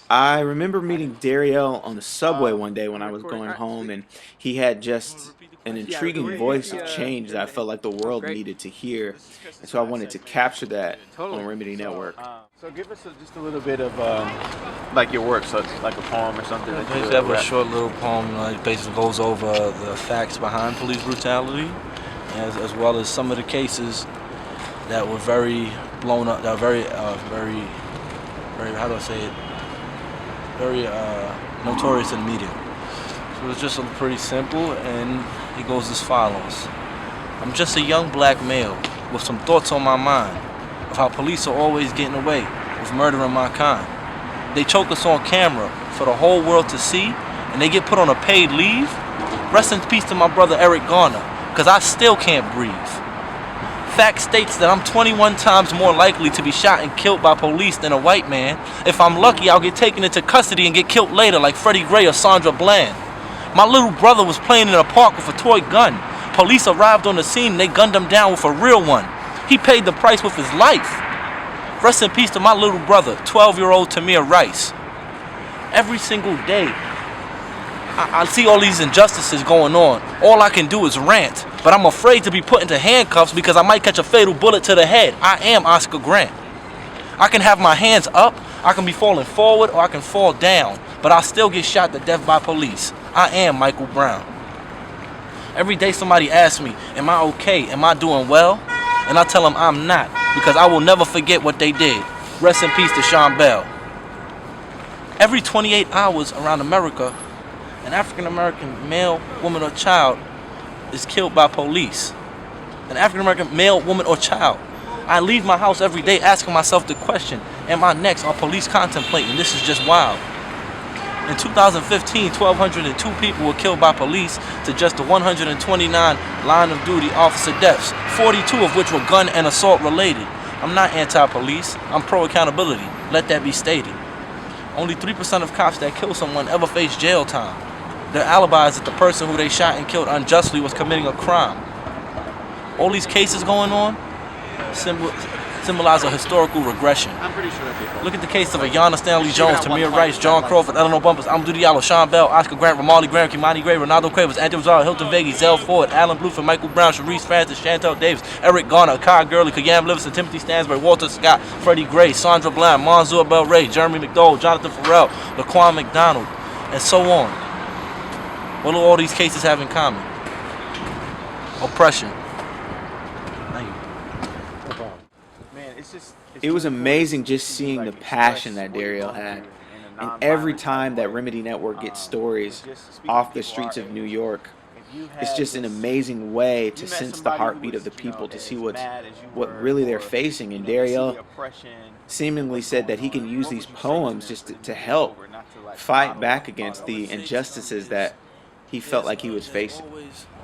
I remember meeting Dariel on the subway one day when I was going home, and he had just an intriguing voice of change that I felt like the world needed to hear. And so I wanted to capture that on Remedy Network. So give us just a little bit of like your work, so it's like a poem or something. Yeah, That basically, you I have a short little poem that basically goes over the facts behind police brutality, as well as some of the cases that were very blown up, that were very, how do I say it, very notorious in the media. So it's just pretty simple, and it goes as follows. I'm just a young black male with some thoughts on my mind of how police are always getting away with murdering my kind. They choke us on camera for the whole world to see, and they get put on a paid leave. Rest in peace to my brother Eric Garner, because I still can't breathe. Fact states that I'm 21 times more likely to be shot and killed by police than a white man. If I'm lucky, I'll get taken into custody and get killed later like Freddie Gray or Sandra Bland. My little brother was playing in a park with a toy gun. Police arrived on the scene and they gunned him down with a real one. He paid the price with his life. Rest in peace to my little brother, 12-year-old Tamir Rice. Every single day, I see all these injustices going on. All I can do is rant, but I'm afraid to be put into handcuffs because I might catch a fatal bullet to the head. I am Oscar Grant. I can have my hands up, I can be falling forward, or I can fall down, but I'll still get shot to death by police. I am Michael Brown. Every day somebody asks me, am I okay? Am I doing well? And I tell them I'm not, because I will never forget what they did. Rest in peace to Sean Bell. Every 28 hours around America, an African-American male, woman, or child is killed by police. An African-American male, woman, or child. I leave my house every day asking myself the question, am I next? Are police contemplating? This is just wild. In 2015, 1,202 people were killed by police to just the 129 line of duty officer deaths, 42 of which were gun and assault related. I'm not anti-police, I'm pro-accountability. Let that be stated. Only 3% of cops that kill someone ever face jail time. Their alibi is that the person who they shot and killed unjustly was committing a crime. All these cases going on symbolize a historical regression. I'm pretty sure that Look at the case of Ayanna Stanley Jones, Tamir Rice, John Crawford, Eleanor Bumpus, Amadou Diallo, Sean Bell, Oscar Grant, Ramarley Graham, Kimani Gray, Ronaldo Cuevas, Anthony Rosario, Hilton Veggie, Zell Ford, Alan Blueford, Michael Brown, Sharice Francis, Chantel Davis, Eric Garner, Kai Gurley, Kayam Livingston, Timothy Stansbury, Walter Scott, Freddie Gray, Sandra Bland, Mansour Bell Ray, Jeremy McDowell, Jonathan Farrell, Laquan McDonald, and so on. What do all these cases have in common? Oppression. It was amazing just seeing the passion that Dariel had. And every time that Remedy Network gets stories off the streets of New York, it's just an amazing way to sense the heartbeat of the people, to see what really they're facing. And Dariel seemingly said that he can use these poems just to help fight back against the injustices that he felt like he was facing.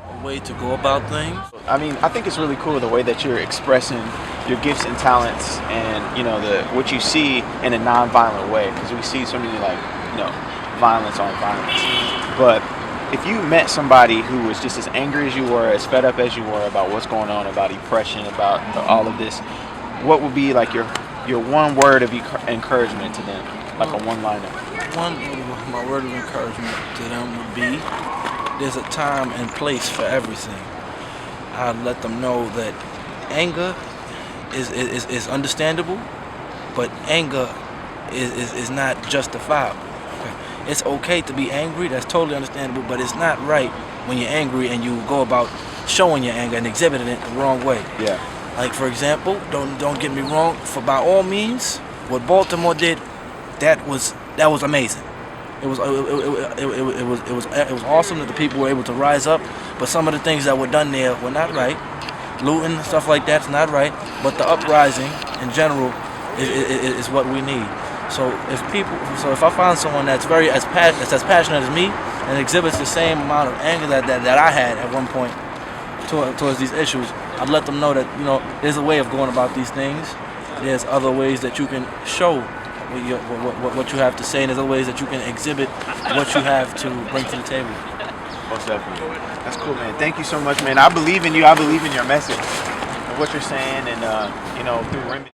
A way to go about things. I mean, I think it's really cool the way that you're expressing your gifts and talents, and what you see in a non-violent way, because we see so many violence on violence. But if you met somebody who was just as angry as you were, as fed up as you were about what's going on, about oppression, about all of this, what would be like your one word of encouragement to them, like a one-liner? My word of encouragement to them would be, there's a time and place for everything. I'd let them know that anger is understandable, but anger is not justifiable. Okay. It's okay to be angry, that's totally understandable, but it's not right when you're angry and you go about showing your anger and exhibiting it the wrong way. Yeah. Like, for example, don't get me wrong, by all means, what Baltimore did, that was amazing. It was awesome that the people were able to rise up, but some of the things that were done there were not right. Looting and stuff like that's not right, but the uprising in general is what we need. So if I find someone that's as passionate as me and exhibits the same amount of anger that I had at one point towards these issues, I'd let them know that there's a way of going about these things. There's other ways that you can show what you have to say, and there's other ways that you can exhibit what you have to bring to the table. Most definitely. That's cool, man. Thank you so much, man. I believe in you. I believe in your message and what you're saying, and through Remedy.